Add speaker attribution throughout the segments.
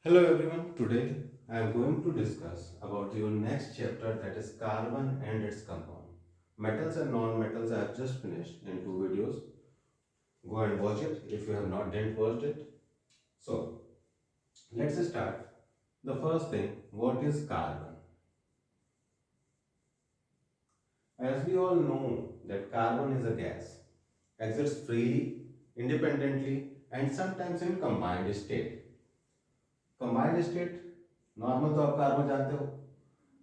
Speaker 1: Hello everyone, today I am going to discuss about your next chapter, that is carbon and its compound. Metals and non-metals I have just finished in two videos. Go and watch it if you have not yet watched it. So let's start. The first thing, what is carbon? As we all know that carbon is a gas, exists freely, independently and sometimes in combined state. Combined state, normal तो आप carbon जानते हो,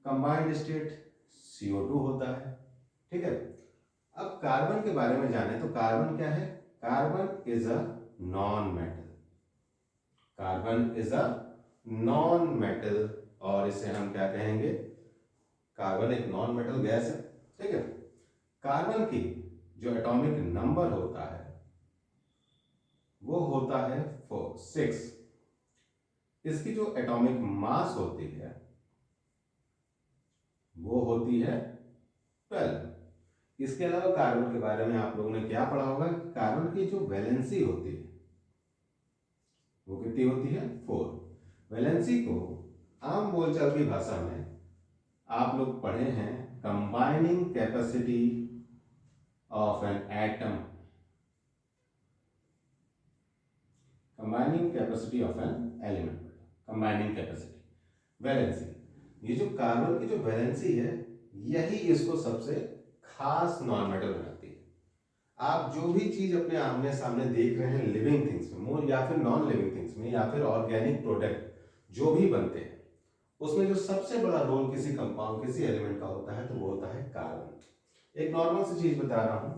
Speaker 1: combined state CO2 होता है। ठीक है, अब carbon के बारे में जाने तो कार्बन क्या है? Carbon is a non metal. Carbon is a non metal और इसे हम क्या कहेंगे? कार्बन एक नॉन मेटल गैस है। ठीक है, कार्बन की जो एटॉमिक नंबर होता है वो होता है 6। इसकी जो एटॉमिक मास होती है वो होती है 12। इसके अलावा कार्बन के बारे में आप लोगों ने क्या पढ़ा होगा? कार्बन की जो वैलेंसी होती है वो कितनी होती है? 4। वैलेंसी को आम बोलचाल की भाषा में आप लोग पढ़े हैं combining capacity of an atom. Combining capacity of an element, combining capacity, valency. ये जो कार्बन की जो वैलेंसी है यही इसको सबसे खास नॉन मेटल बनाती है। आप जो भी चीज अपने आमने सामने देख रहे हैं लिविंग थिंग्स में, मोर या फिर नॉन लिविंग थिंग्स में, या फिर ऑर्गेनिक प्रोडक्ट जो भी बनते हैं, उसमें जो सबसे बड़ा रोल किसी कंपाउंड, किसी एलिमेंट का होता है तो वो होता है कार्बन। एक नॉर्मल सी चीज बता रहा हूं,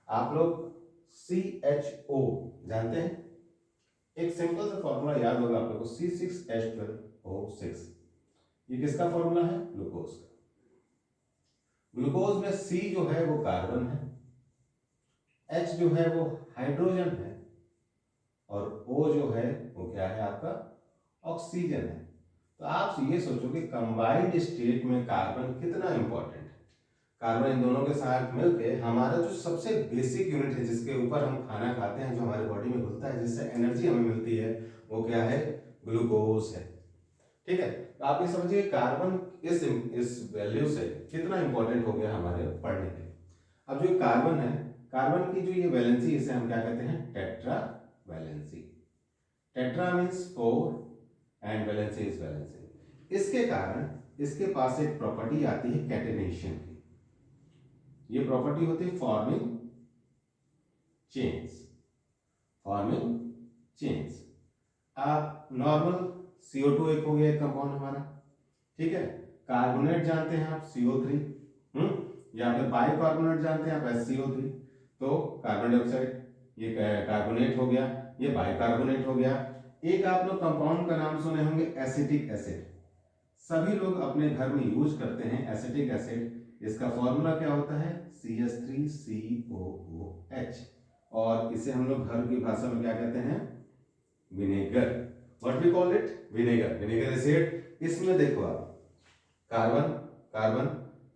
Speaker 1: आप लोग CHO जानते हैं? एक सिंपल सा फॉर्मूला याद होगा आप लोगों को, C6H12O6। ये किसका फॉर्मूला है? ग्लूकोज का। ग्लूकोज में C जो है वो कार्बन है, H जो है वो हाइड्रोजन है और O जो है वो क्या है? आपका ऑक्सीजन है। तो आप ये सोचो कि कंबाइंड स्टेट में कार्बन कितना इंपॉर्टेंट है। कार्बन इन दोनों के साथ मिलकर हमारा जो सबसे बेसिक यूनिट है जिसके ऊपर हम खाना खाते हैं, जो हमारे बॉडी में घुलता है, जिससे एनर्जी हमें मिलती है, वो क्या है? ग्लूकोज है। ठीक है, तो आप ये समझिए कार्बन इस वैल्यू से कितना इंपॉर्टेंट हो गया हमारे पढ़ने के लिए। अब जो कार्बन है, कार्बन की जो ये वैलेंसी, इसे हम क्या कहते हैं? Tetra valency. Tetra means 4 and valency is valency. इसके कारण इसके पास एक प्रॉपर्टी आती है कैटेनेशन की। ये प्रॉपर्टी होती है फॉर्मिंग चेन्स। Forming chains. आप नॉर्मल CO2 एक हो गया, एक कंपाउंड हमारा। ठीक है, कार्बोनेट जानते हैं आप CO3, या फिर बाइकार्बोनेट जानते हैं आप SCO3। तो कार्बन डाइऑक्साइड ये कार्बोनेट हो गया, ये बाइकार्बोनेट हो गया। एक आप लोग कंपाउंड का नाम सुने होंगे एसिटिक एसिड। सभी लोग अपने घर में यूज करते हैं एसिटिक एसिड। इसका फॉर्मूला क्या होता है? CH3COOH। और इसे हम लोग घर की भाषा में क्या कहते हैं? Vinegar. What we call it? Vinegar. Vinegar acid. इसमें देखो आप, carbon carbon,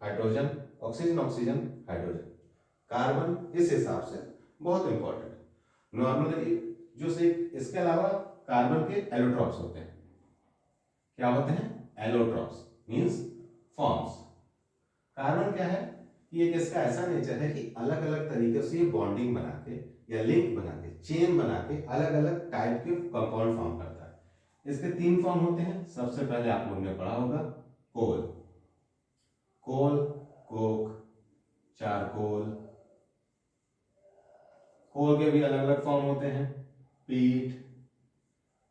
Speaker 1: hydrogen oxygen, oxygen hydrogen. Carbon इस हिसाब से बहुत इंपॉर्टेंट। नॉर्मली जो से इसके अलावा कार्बन के एलोट्रॉप्स होते हैं। क्या होते हैं? Allotropes means forms. कार्बन क्या है? ये इसका ऐसा नेचर है कि अलग अलग तरीके से ये बॉन्डिंग बना के या लिंक बना के, चेन बना के अलग अलग टाइप के कंपाउंड फॉर्म करता है। इसके 3 फॉर्म होते हैं। सबसे पहले आप लोगों ने पढ़ा होगा कोल। कोल, कोक, चारकोल। कोल के भी अलग अलग फॉर्म होते हैं, peat,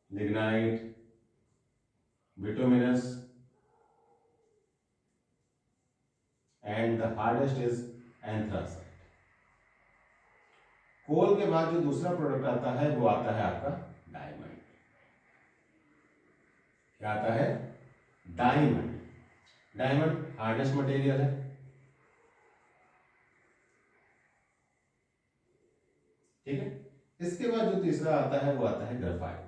Speaker 1: lignite, bituminous and the hardest is anthracite. Coal के बाद जो दूसरा प्रोडक्ट आता है वो आता है आपका डायमंड। क्या आता है? डायमंड। डायमंड हार्डेस्ट मटेरियल है। ठीक है, इसके बाद जो तीसरा आता है वो आता है ग्रेफाइट।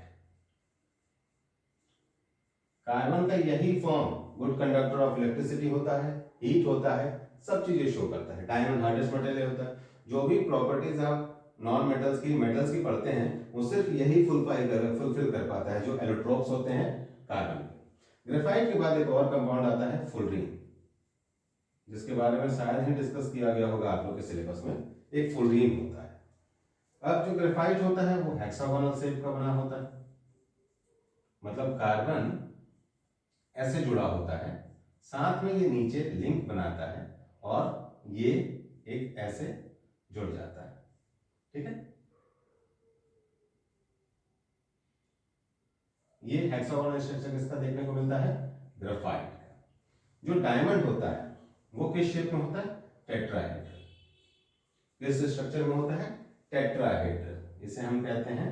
Speaker 1: कार्बन का यही form good conductor of electricity होता है, हीट होता है, सब चीजें शो करता है। डायमंड हार्डेस्ट मटेरियल होता है। जो भी प्रॉपर्टीज आप नॉन मेटल्स की, मेटल्स की पढ़ते हैं, वो सिर्फ यही फुलफिल कर पाता है। जो एलोट्रोप्स होते हैं कार्बन के। ग्रेफाइट के बाद एक और कंपाउंड आता है फुलरीन, जिसके बारे में शायद ही डिस्कस किया गया होगा आप लोग के सिलेबस में। एक फुलरीन होता है। अब जो ग्रेफाइट होता है वो हेक्सागोनल शेप का बना होता है, मतलब कार्बन ऐसे जुड़ा होता है, साथ में ये नीचे लिंक बनाता है और ये एक ऐसे जुड़ जाता है। ठीक है, ये हेक्सागोनल स्ट्रक्चर किसका देखने को मिलता है? ग्रेफाइट का। जो डायमंड होता है वो किस शेप में होता है? टेट्राहेड्रल। किस स्ट्रक्चर में होता है? टेट्राहेड्रल। इसे हम कहते हैं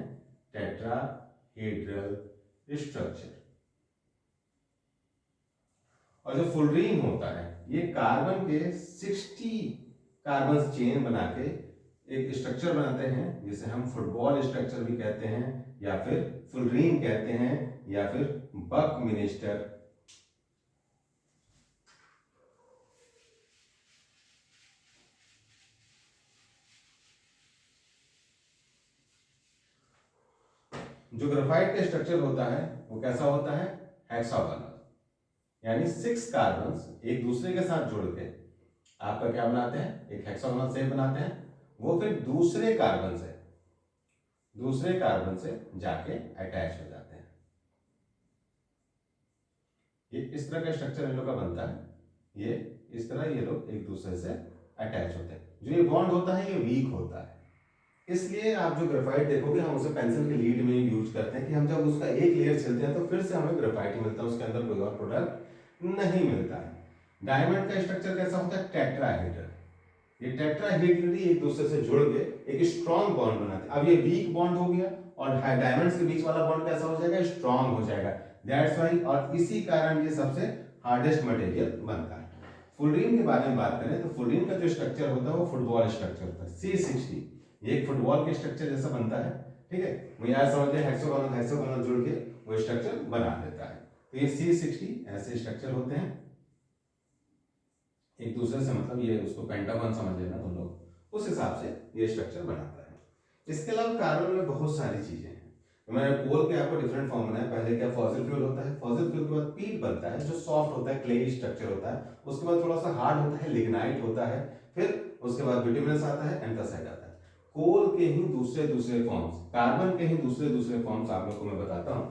Speaker 1: टेट्राहेड्रल स्ट्रक्चर। और जो फुलरीन होता है ये कार्बन के 60 कार्बन चेन बना के एक स्ट्रक्चर बनाते हैं, जिसे हम फुटबॉल स्ट्रक्चर भी कहते हैं, या फिर फुलरीन कहते हैं, या फिर बकमिनिस्टर। जो ग्रेफाइट का स्ट्रक्चर होता है वो कैसा होता है? हेक्सागोनल, यानी 6 कार्बन एक दूसरे के साथ जुड़ के आपका क्या बनाते हैं? एक हेक्सागोनल शेप बनाते हैं। वो फिर दूसरे कार्बन से जाके अटैच हो जाते हैं। ये इस तरह का स्ट्रक्चर इन लोग का बनता है। ये इस तरह ये लोग एक दूसरे से अटैच होते हैं। जो ये बॉन्ड होता है ये वीक होता है, इसलिए आप जो ग्रेफाइट देखोगे हम उसे पेंसिल के लीड में यूज करते हैं कि हम जब उसका एक लेयर छिलते हैं तो फिर से हमें ग्रेफाइट ही मिलता है, उसके अंदर कोई और प्रोडक्ट नहीं मिलता है। डायमंड का स्ट्रक्चर कैसा होता है? टेट्राहेड्रल। ये टेट्राहेड्रली एक दूसरे से जुड़ के एक स्ट्रॉन्ग बॉन्ड बनाते हैं। अब ये वीक बॉन्ड हो गया और डायमंड्स के बीच वाला बॉन्ड कैसा हो जाएगा? स्ट्रॉन्ग हो जाएगा। दैट्स वाई, और इसी कारण ये सबसे हार्डेस्ट मटेरियल बनता है। फुलरीन के बारे में बात करें तो फुलरीन का जो स्ट्रक्चर होता है वो फुटबॉल स्ट्रक्चर होता है। C60 ये एक फुटबॉल के स्ट्रक्चर जैसा बनता है। ठीक है, वो यार समझते हैं हेक्सागोनल जुड़ के वो स्ट्रक्चर बना देता है। तो ये C60 ऐसे स्ट्रक्चर होते हैं एक दूसरे से, मतलब ये उसको पेंटागन समझ लेना तुम लोग, उस हिसाब से ये स्ट्रक्चर बनाता है। इसके अलावा कार्बन में बहुत सारी चीजें हैं। तो मैंने कोल के आपको डिफरेंट फॉर्म बनाया। पहले क्या फॉसिल फ्यूल होता है, फॉसिल फ्यूल के बाद पीट बनता है जो सॉफ्ट होता है, क्लेई स्ट्रक्चर होता है। उसके बाद थोड़ा सा हार्ड होता है, लिग्नाइट होता है। फिर उसके बाद बिटुमिनस आता है, एंथ्रासाइट आता है। कोल के ही दूसरे फॉर्म्स, कार्बन के ही दूसरे फॉर्म्स आप लोग को मैं बताता हूँ,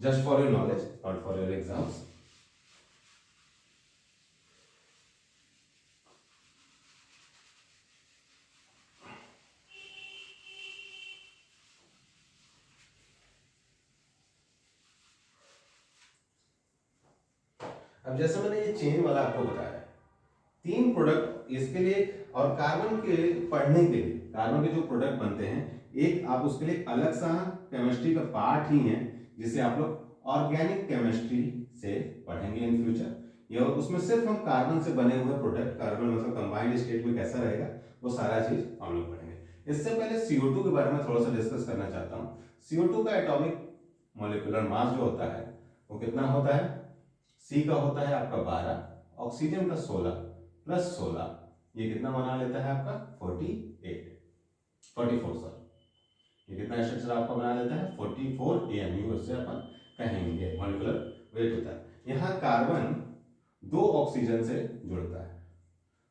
Speaker 1: just for your knowledge, not for your exams. अब जैसे मैंने ये चेन वाला आपको बताया, 3 प्रोडक्ट इसके लिए, और कार्बन के पढ़ने के लिए कार्बन के जो प्रोडक्ट बनते हैं, एक आप उसके लिए अलग सा केमिस्ट्री का पार्ट ही है, जिसे आप लोग ऑर्गेनिक केमिस्ट्री से पढ़ेंगे इन फ्यूचर। या उसमें सिर्फ हम कार्बन से बने हुए प्रोडक्ट, कार्बन मतलब कंबाइंड स्टेट में कैसा रहेगा, वो सारा चीज हम लोग पढ़ेंगे। इससे पहले CO2 के बारे में थोड़ा सा डिस्कस करना चाहता हूँ। CO2 का एटॉमिक मॉलिक्यूलर मास जो होता है वो कितना होता है? C का होता है आपका 12, ऑक्सीजन का 16 प्लस 16, ये कितना बना लेता है आपका 44 सर। ये कितना स्ट्रक्चर आपका बना लेता है? 44 AMU, उससे अपन कहेंगे मॉलिक्यूलर वेट होता है। यहाँ कार्बन 2 ऑक्सीजन से जुड़ता है।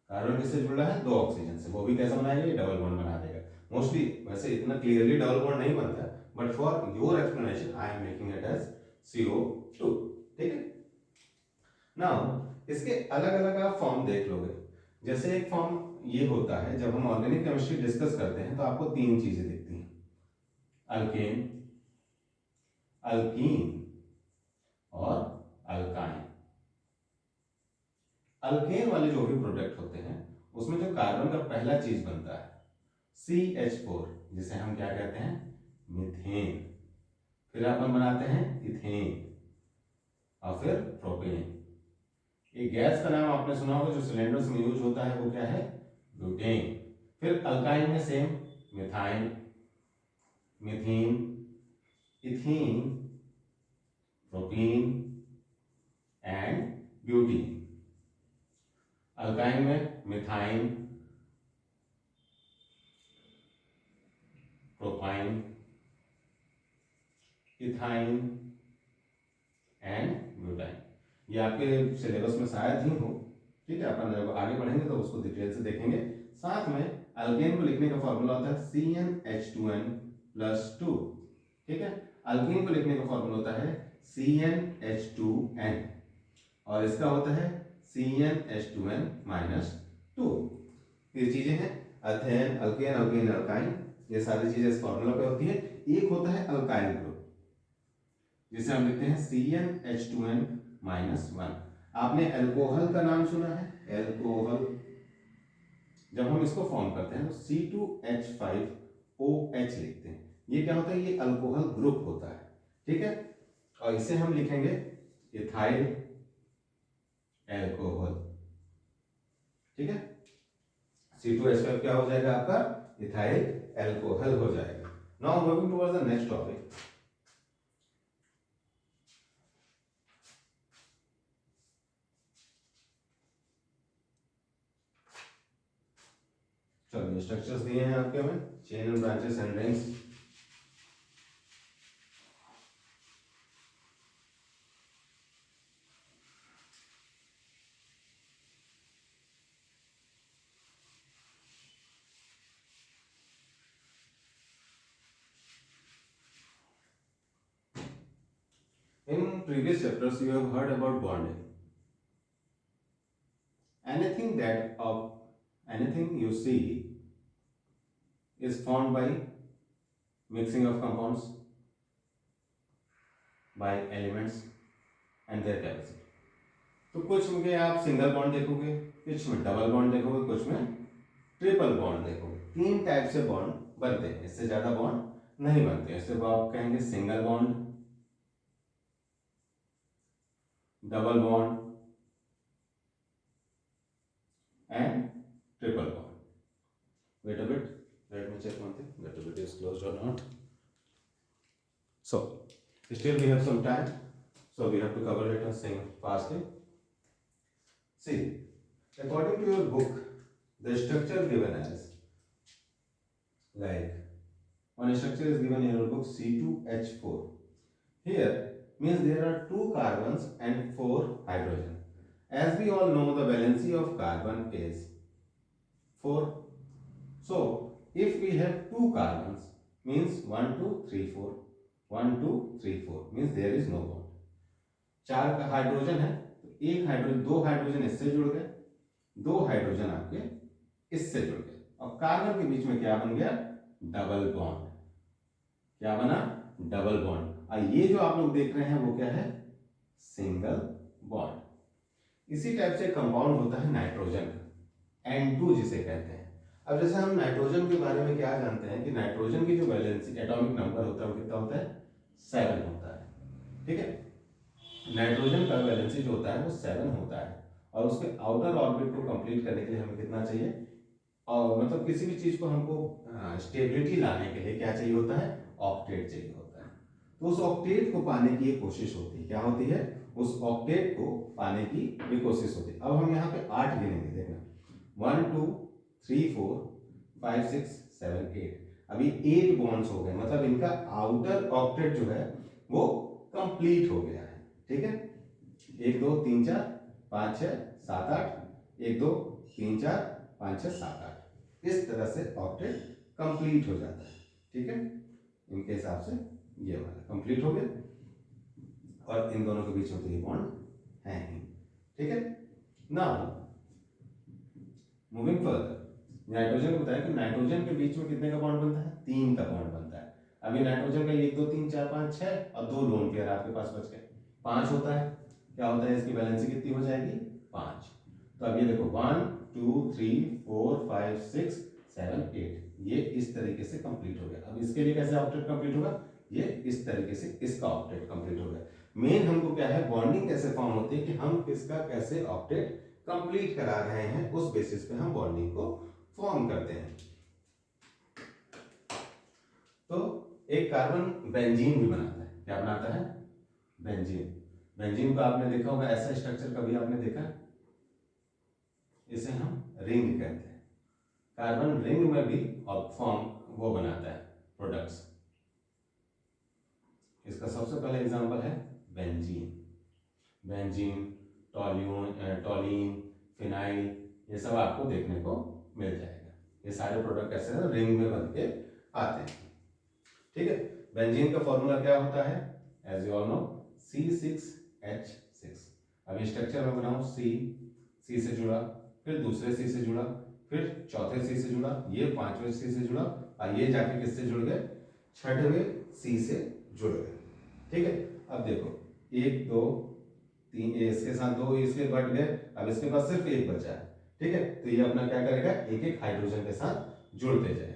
Speaker 1: कार्बन किससे जुड़ रहा है? 2 ऑक्सीजन से। वो भी कैसा बनाएगा? डबल बॉन्ड बना देगा। मोस्टली वैसे इतना क्लियरली डबल बॉन्ड नहीं बनता है, but for your explanation I am making it as CO2। ठीक है, नाउ इसके अलग अलग आप फॉर्म देख लोगे। जैसे एक फॉर्म ये होता है, जब हम ऑर्गेनिक केमिस्ट्री डिस्कस करते हैं तो आपको 3 चीजें दिखती हैं, अल्केन, अल्कीन और अल्काइन। अल्केन वाले जो भी प्रोडक्ट होते हैं उसमें जो कार्बन का पहला चीज बनता है CH4, जिसे हम क्या कहते हैं? मीथेन। फिर अपन बनाते हैं इथेन और फिर प्रोपेन। एक गैस का नाम आपने सुना होगा जो सिलेंडर्स में यूज होता है, वो क्या है? ब्यूटेन। फिर अल्काइन में same, methyne, methane, ethene, propene and butene. Alkyne में methyne, propyne, ethyne and butyne. ये आपके सिलेबस में शायद ही हो, ठीक है, अपन जब आगे बढ़ेंगे तो उसको डिटेल से देखेंगे। साथ में अल्केन को लिखने का फॉर्मूला होता है CnH2n+2, ठीक है। अल्केन को लिखने का फॉर्मूला होता है CnH2n और इसका होता है CnH2n-2। ये चीजें हैं अल्थेन, अल्केन, अल्केन, अल्काइन, ये सारी चीजें इस फॉर्मूला पे होती है। एक होता है अल्काइल ग्रुप जिसे हम लिखते हैं CnH2n-1। आपने अल्कोहल का नाम सुना है, अल्कोहल। जब हम इसको फॉर्म करते हैं तो C2H5OH लिखते हैं। ये क्या होता है, ये अल्कोहल ग्रुप होता है, ठीक है। और इसे हम लिखेंगे इथाइल अल्कोहल, ठीक है। C2H5 क्या हो जाएगा आपका, इथाइल अल्कोहल हो जाएगा। Now moving towards the next topic. चलो स्ट्रक्चर्स दिए हैं आपके में, chain and branches and rings. In previous chapters you have heard about bonding. Anything you see is formed by mixing of compounds, by elements and their capacity. तो कुछ में आप single bond देखोगे, कुछ में डबल बॉन्ड देखोगे, कुछ में ट्रिपल बॉन्ड देखोगे। 3 टाइप से बॉन्ड बनते हैं, इससे ज्यादा बॉन्ड नहीं बनते हैं। सिर्फ आप कहेंगे single bond, double bond and triple bond. Wait a bit, let me check one thing whether it is closed or not. So still we have some time, so we have to cover it as fastly. See, according to your book, the structure given as, like one structure is given in your book C2H4. Here means there are 2 carbons and 4 hydrogen. As we all know, the valency of carbon is 4. So if we have 2 carbons means 1 2 3 4, 1 2 3 4 means there is no bond. 4 hydrogen है तो एक hydrogen, 2 hydrogen इससे जुड़ गए, 2 hydrogen आपके इससे जुड़ गए और कार्बन के बीच में क्या बन गया, डबल बॉन्ड। क्या बना, डबल बॉन्ड। और ये जो आप लोग देख रहे हैं वो क्या है, सिंगल बॉन्ड। इसी टाइप से कंपाउंड होता है नाइट्रोजन का, N2 जिसे कहते हैं। अब जैसे हम नाइट्रोजन के बारे में क्या जानते हैं कि नाइट्रोजन की जो वैलेंसी एटॉमिक नंबर होता है वो कितना होता है, 7 होता है, ठीक है। नाइट्रोजन का वैलेंसी जो होता है वो 7 होता है और उसके आउटर ऑर्बिट को कंप्लीट करने के लिए हमें कितना चाहिए, और मतलब किसी भी चीज को हमको स्टेबिलिटी लाने के लिए क्या चाहिए होता है, ऑक्टेट चाहिए होता है। तो उस ऑक्टेट को पाने की एक कोशिश होती है, क्या होती है, उस ऑक्टेट को पाने की भी कोशिश होती है। अब हम यहाँ पे 8 गिनेंगे, देखना 1 2 3 4 5 6 7 8। अभी 8 बॉन्ड्स हो गए, मतलब इनका आउटर ऑक्टेट जो है वो कंप्लीट हो गया है, ठीक है। 1 2 3 4 5 6 7 8, 1 2 3 4 5 6 7 8, इस तरह से ऑक्टेट कंप्लीट हो जाता है, ठीक है। इनके हिसाब से ये वाला कंप्लीट हो गया और इन दोनों के बीच में तो ये बॉन्ड है ही, ठीक है। नाउ मूविंग फर्दर, नाइट्रोजन को बताया कि नाइट्रोजन के बीच में कितने का बॉन्ड बनता है, 3 का बॉन्ड बनता है। अभी नाइट्रोजन का 1 2 3 4 5 6 और 2 लोन पेयर आपके पास बच गए, 5 होता है। क्या होता है, इसकी वैलेंसी कितनी हो जाएगी, 5। तो अब ये देखो 1 2 3 4 5 6 7 8, ये इस तरीके से कंप्लीट हो गया। अब इसके लिए कैसे ऑक्टेट कंप्लीट होगा, ये इस तरीके से इसका ऑक्टेट कंप्लीट हो गया। मेन हमको क्या है, बॉन्डिंग कैसे फॉर्म होती है कि हम किसका कैसे ऑक्टेट कंप्लीट करा रहे हैं, उस बेसिस पे हम बॉन्डिंग को फॉर्म करते हैं। तो एक कार्बन बेंजीन भी बनाता है, क्या बनाता है, बेंजीन। बेंजीन को आपने देखा होगा, ऐसा स्ट्रक्चर कभी आपने देखा, इसे हम रिंग कहते हैं। कार्बन रिंग में भी फॉर्म वो बनाता है प्रोडक्ट्स। इसका सबसे पहला एग्जांपल है बेंजीन। बेंजीन, टॉलीन, फिनाइल, ये सब आपको देखने को मिल जाएगा। ये सारे प्रोडक्ट ऐसे ना रिंग में बन के आते हैं। ठीक है, बेंजीन का फॉर्मूला क्या होता है, as you all know, C6H6। अब स्ट्रक्चर में बनाऊं, C से जुड़ा, फिर दूसरे C से जुड़ा, फिर चौथे C से जुड़ा, ये पांचवें C से जुड़ा, और ये जाके किससे जुड़ गए, छठवें C से जुड़ गए। ठीक है, अब देखो 1 2 3, इसके साथ 2 इसके बढ़ गए, अब इसके पास सिर्फ 1 बचा है। ठीक है, तो ये अपना क्या करेगा, एक एक हाइड्रोजन के साथ जुड़ते जाएगा।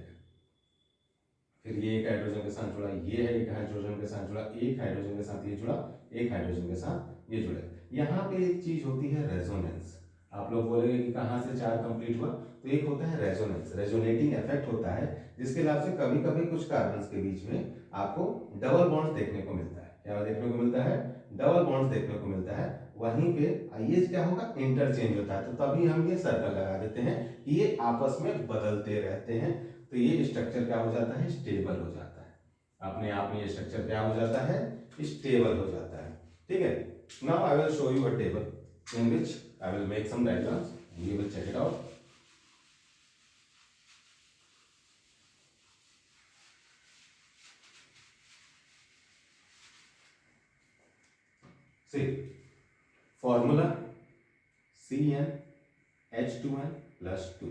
Speaker 1: फिर ये एक हाइड्रोजन के साथ जुड़ा, ये है एक हाइड्रोजन के साथ जुड़ा, एक हाइड्रोजन के साथ ये जुड़ा, एक हाइड्रोजन के साथ ये जुड़ा। यहाँ पे एक चीज होती है रेजोनेंस। आप लोग बोलेंगे कि कहाँ से चार कंप्लीट हुआ, तो एक होता है रेजोनेंस, रेजोनेटिंग इफेक्ट होता है, जिसके लाभ से कभी कभी कुछ कार्बन्स के बीच में आपको डबल बॉन्ड्स देखने को मिलता है। क्या देखने को मिलता है, डबल बॉन्ड्स देखने को मिलता है। वहीं पे आइए क्या होगा, इंटरचेंज होता है, तो तभी हम ये सर्कल लगा देते हैं कि ये आपस में बदलते रहते हैं, तो ये स्ट्रक्चर क्या हो जाता है, स्टेबल हो जाता है। अपने आप में ये स्ट्रक्चर क्या हो जाता है, स्टेबल हो जाता है। ठीक है, now I will show you a table in which I will make some diagrams, you will check it out. See, formula CnH2n+2।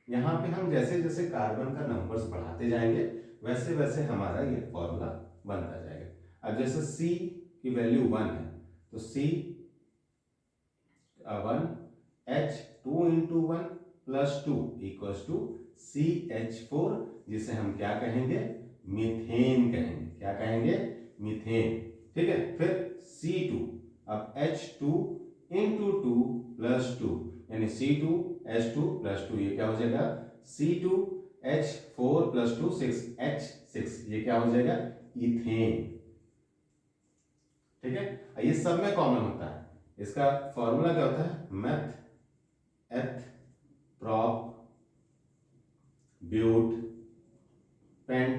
Speaker 1: यहाँ पे हम जैसे जैसे कार्बन का नंबर्स बढ़ाते जाएंगे वैसे वैसे हमारा ये फॉर्मूला बनता जाएगा। अब जैसे C की वैल्यू 1 है, तो C1 H2 into 1 plus 2 equals to CH4, जिसे हम क्या कहेंगे, मीथेन कहेंगे। क्या कहेंगे, मीथेन। ठीक है, फिर C2, अब H2 into 2 plus 2, यानी C2H2+2, ये क्या हो जाएगा, C2H4+2 6H6, ये क्या हो जाएगा, इथेन। ठीक है, ये सब में कॉमन होता है। इसका फॉर्मूला क्या होता है, meth eth prop but pent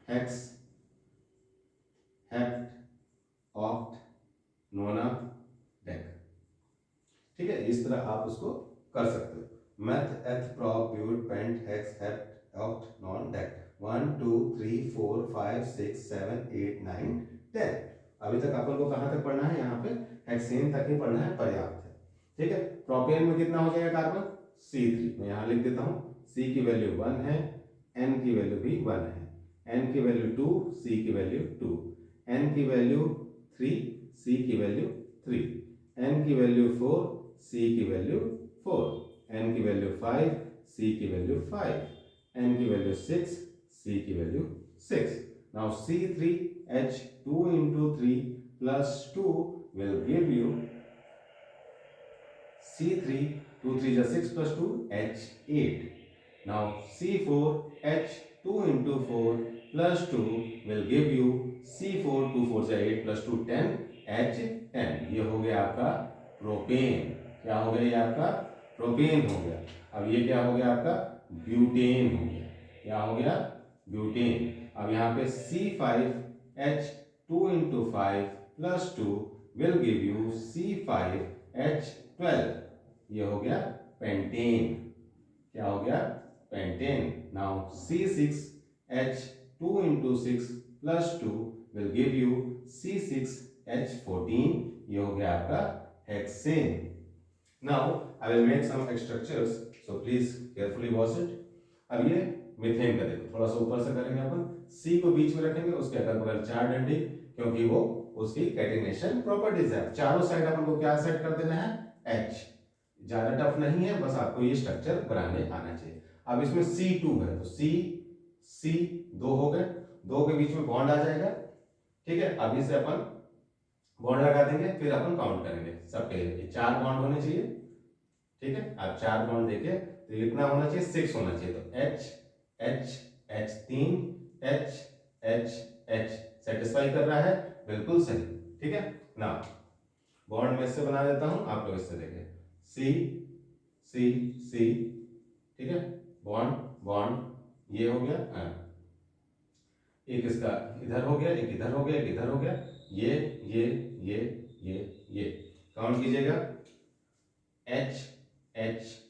Speaker 1: hex hept oct nona dec. ठीक है, इस तरह आप उसको कर सकते हो। Meth eth prop but pent hex hept oct non dec, 1 2 3 4 5 6 7 8 9 10। अभी तक अपन को कहां तक पढ़ना है, यहाँ पे हेक्सेन तक ही पढ़ना है, पर्याप्त है। ठीक है, प्रोपेन में कितना हो जाएगा कार्बन, C3। मैं यहाँ लिख देता हूँ, C की वैल्यू 1 है, N की वैल्यू भी 1 है, N की वैल्यू 2, C की वैल्यू 2, N की वैल्यू 3, C की वैल्यू 3, N की वैल्यू 4, C की वैल्यू 4, N की वैल्यू 5, C की वैल्यू 5, N की वैल्यू 6, C की value 6। Now C3H2 into 3 plus 2 will give you C3, 2 3 is 6 plus 2 H8. Now C4H2 into 4 plus 2 will give you C4, 2 4 is 8 plus 2 10 H10। ये हो गया आपका propane. क्या हो गया, ये आपका प्रोपेन हो गया। अब ये क्या हो गया, आपका ब्यूटेन हो गया। क्या हो गया, ब्यूटेन। अब यहाँ पे C5H2 into 5 plus 2 will give you C5H12। ये हो गया पेंटेन। क्या हो गया, pentane. Now C6H2 into 6 plus 2 will give you C6H14। ये हो गया आपका hexane. Now I will make some structures, so please carefully watch it। अब ये मीथेन का देखो, थोड़ा सा ऊपर से करेंगे अपन, C को बीच में रखेंगे, उसके अगल बगल 4 डंडे, क्योंकि वो उसकी कैटिनेशन प्रॉपर्टीज है। चारों साइड अपन को क्या सेट कर देना है, H। ज्यादा टफ नहीं है, बस आपको ये स्ट्रक्चर बनाने आना चाहिए। अब इसमें C2 है, तो C 2 हो गए, 2 के बीच में बॉन्ड आ जाएगा। ठीक है, अभी से अपन बॉन्ड लगा देंगे, फिर अपन काउंट करेंगे सबके 4 बॉन्ड होने चाहिए। ठीक है, आप 4 बॉन्ड देखे तो इतना होना चाहिए, 6 होना चाहिए, तो H H H 3 H H H satisfy कर रहा है, बिल्कुल सही। ठीक है ना, बॉन्ड में से बना देता हूं, आप लोग इससे देखें, C C C। ठीक है, बॉन्ड बॉन्ड, ये हो गया। एक इसका इधर हो गया, एक इधर हो गया, एक इधर हो गया, ये ये ये ये ये काउंट कीजिएगा, H H